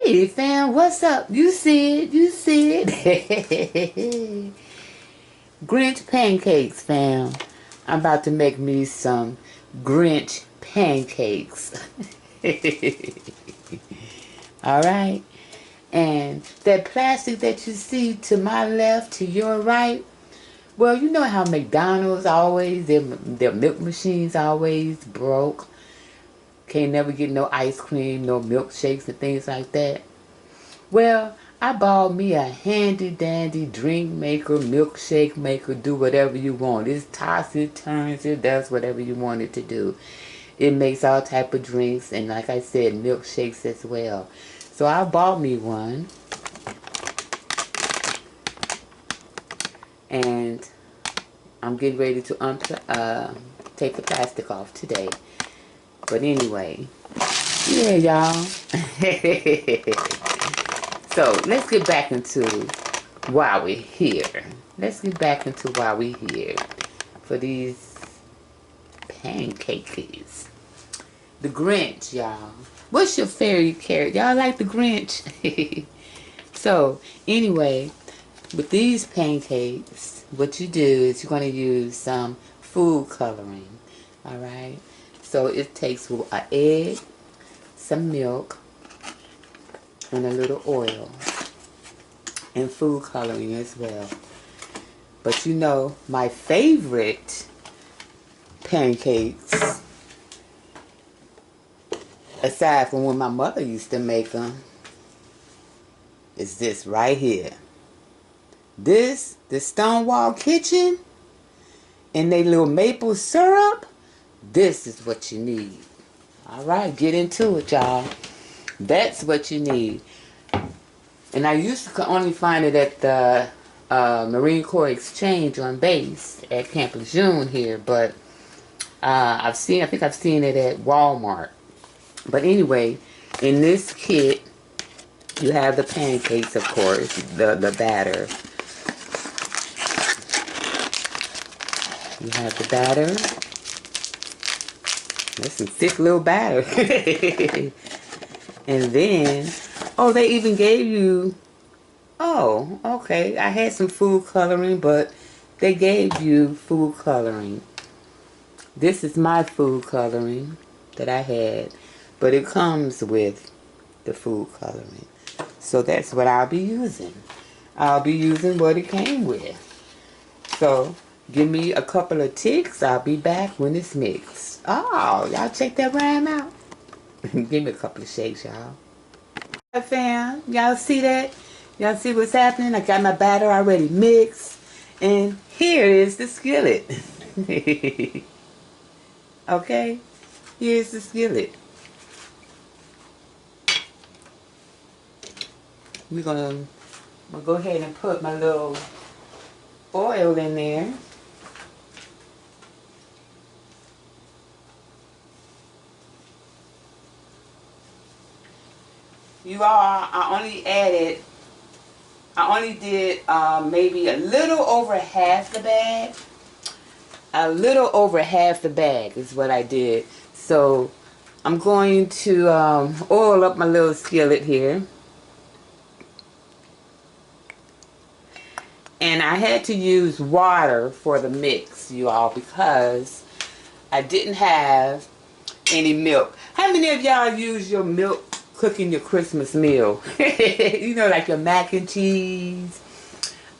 Hey fam, what's up? You see it, you see it. Grinch pancakes, fam. I'm about to make me some Grinch pancakes. Alright? And that plastic that you see to my left, to your right, well, you know how McDonald's always, their milk machines always broke. Can't never get no ice cream, no milkshakes and things like that. Well, I bought me a handy dandy drink maker, milkshake maker, do whatever you want. It tosses, it turns, it does whatever you want it to do. It makes all type of drinks and, like I said, milkshakes as well. So I bought me one. And I'm getting ready to take the plastic off today. But anyway, yeah, y'all. So let's get back into why we're here. Let's get back into why we're here for these pancakes. The Grinch, y'all. What's your favorite character? Y'all like the Grinch? So anyway, with these pancakes, what you do is you're going to use some food coloring. Alright? So it takes an egg, some milk, and a little oil. And food coloring as well. But you know, my favorite pancakes, aside from when my mother used to make them, is this right here. This, the Stonewall Kitchen, and they little maple syrup, this is what you need. Alright, get into it, y'all. That's what you need. And I used to only find it at the Marine Corps Exchange on base at Camp Lejeune here, but I think I've seen it at Walmart. But anyway, in this kit, you have the pancakes, of course, the batter. You have the batter. That's some thick little batter. And then, oh, they even gave you, oh, okay, I had some food coloring, but they gave you food coloring. This is my food coloring that I had, but it comes with the food coloring. So that's what I'll be using. I'll be using what it came with. So give me a couple of ticks. I'll be back when it's mixed. Oh, y'all check that rhyme out. Give me a couple of shakes, y'all. Hi, fam. Y'all see that? Y'all see what's happening? I got my batter already mixed. And here is the skillet. Okay? Here's the skillet. We're gonna go ahead and put my little oil in there. You all, I only did maybe a little over half the bag. A little over half the bag is what I did. So I'm going to oil up my little skillet here. And I had to use water for the mix, you all, because I didn't have any milk. How many of y'all use your milk cooking your Christmas meal? You know, like your mac and cheese.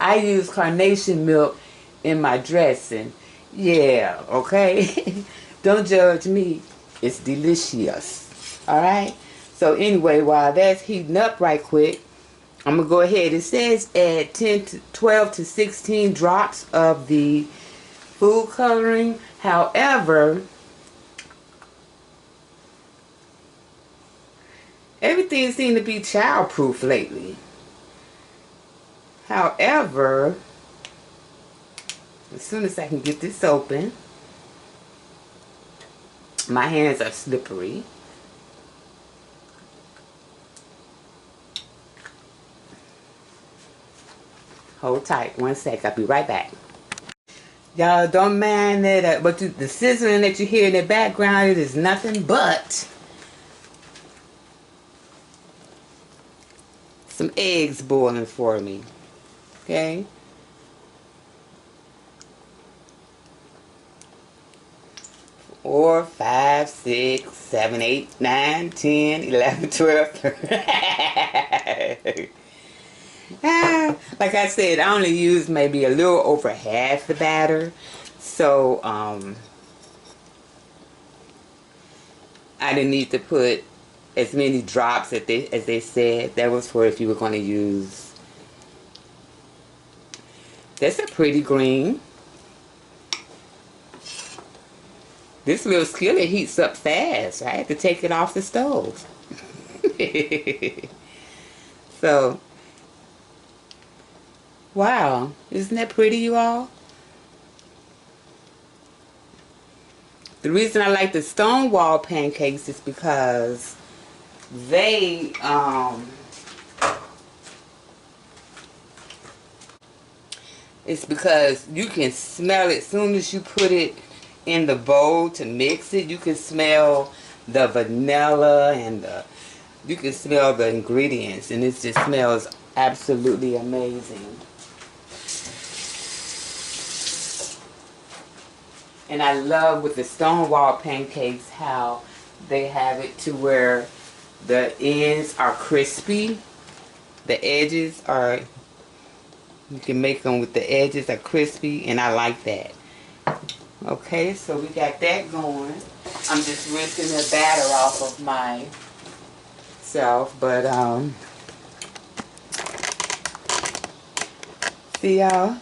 I use carnation milk in my dressing. Yeah, okay? Don't judge me. It's delicious. Alright? So anyway, while that's heating up right quick, I'm going to go ahead. It says add 12 to 16 drops of the food coloring. However, everything seems to be childproof lately. However, as soon as I can get this open, my hands are slippery. Hold tight. 1 sec. I'll be right back. Y'all don't mind that, but the sizzling that you hear in the background, it is nothing but some eggs boiling for me. Okay. 4, 5, 6, 7, 8, 9, 10, 11, 12. Like I said, I only used maybe a little over half the batter. So, I didn't need to put as many drops as they said. That was for if you were going to use. That's a pretty green. This little skillet heats up fast. I had to take it off the stove. So, wow. Isn't that pretty, you all? The reason I like the Stonewall pancakes is because they, it's because you can smell it as soon as you put it in the bowl to mix it. You can smell the vanilla and you can smell the ingredients, and it just smells absolutely amazing. And I love with the Stonewall pancakes how they have it to where the ends are crispy. The edges are, you can make them with the edges are crispy, and I like that. Okay, so we got that going. I'm just rinsing the batter off of myself, but see y'all?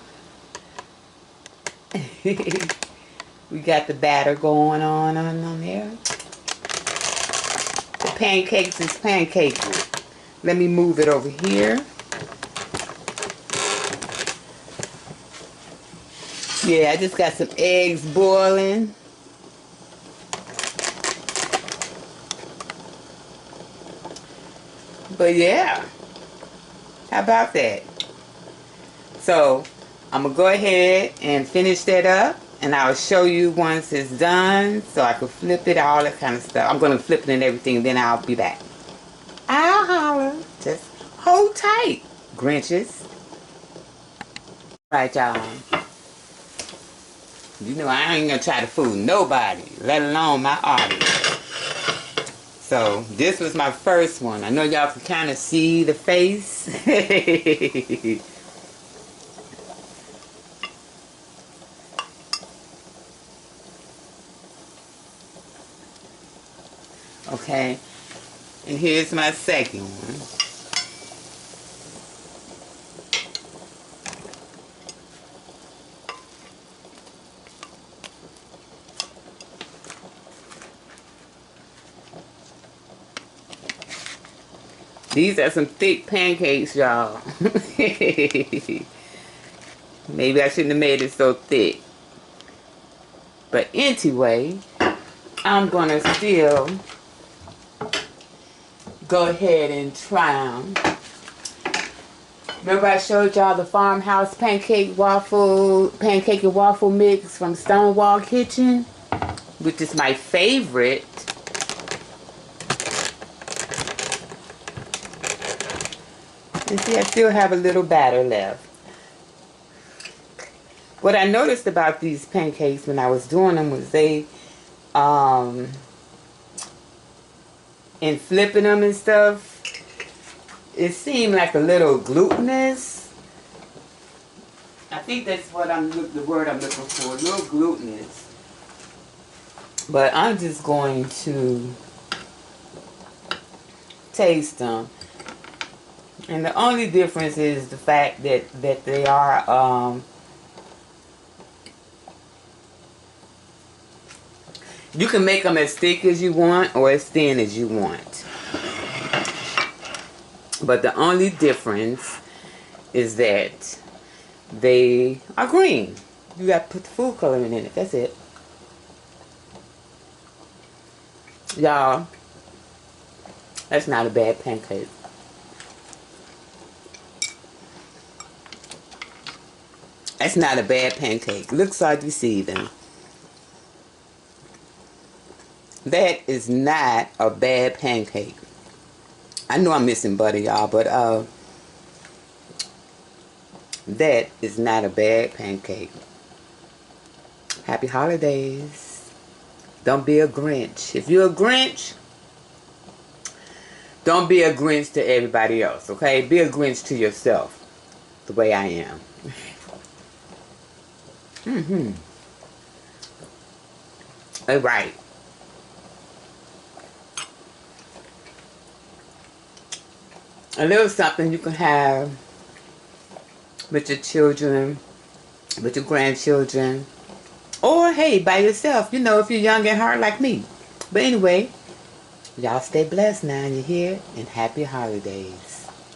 We got the batter going on there. The pancakes is pancaking. Let me move it over here. Yeah, I just got some eggs boiling. But yeah, how about that? So, I'm going to go ahead and finish that up. And I'll show you once it's done, so I can flip it, all that kind of stuff. I'm going to flip it and everything, then I'll be back. I'll holler. Just hold tight, Grinches. Right, y'all. You know I ain't going to try to fool nobody, let alone my audience. So, this was my first one. I know y'all can kind of see the face. Okay, and here's my second one. These are some thick pancakes, y'all. Maybe I shouldn't have made it so thick. But anyway, I'm going to still go ahead and try them. Remember I showed y'all the farmhouse pancake and waffle mix from Stonewall Kitchen, which is my favorite. And see, I still have a little batter left. What I noticed about these pancakes when I was doing them was they, in flipping them and stuff, it seemed like a little glutinous. I think that's what the word I'm looking for, a little glutinous. But I'm just going to taste them. And the only difference is the fact that they are, you can make them as thick as you want or as thin as you want. But the only difference is that they are green. You got to put the food coloring in it. That's it. Y'all, that's not a bad pancake. That's not a bad pancake. Looks like you see them. That is not a bad pancake. I know I'm missing butter, y'all, but That is not a bad pancake. Happy holidays. Don't be a Grinch. If you're a Grinch, don't be a Grinch to everybody else, okay? Be a Grinch to yourself, the way I am. All right. A little something you can have with your children, with your grandchildren, or hey, by yourself, you know, if you're young at heart like me. But anyway, y'all stay blessed now, you hear? And happy holidays.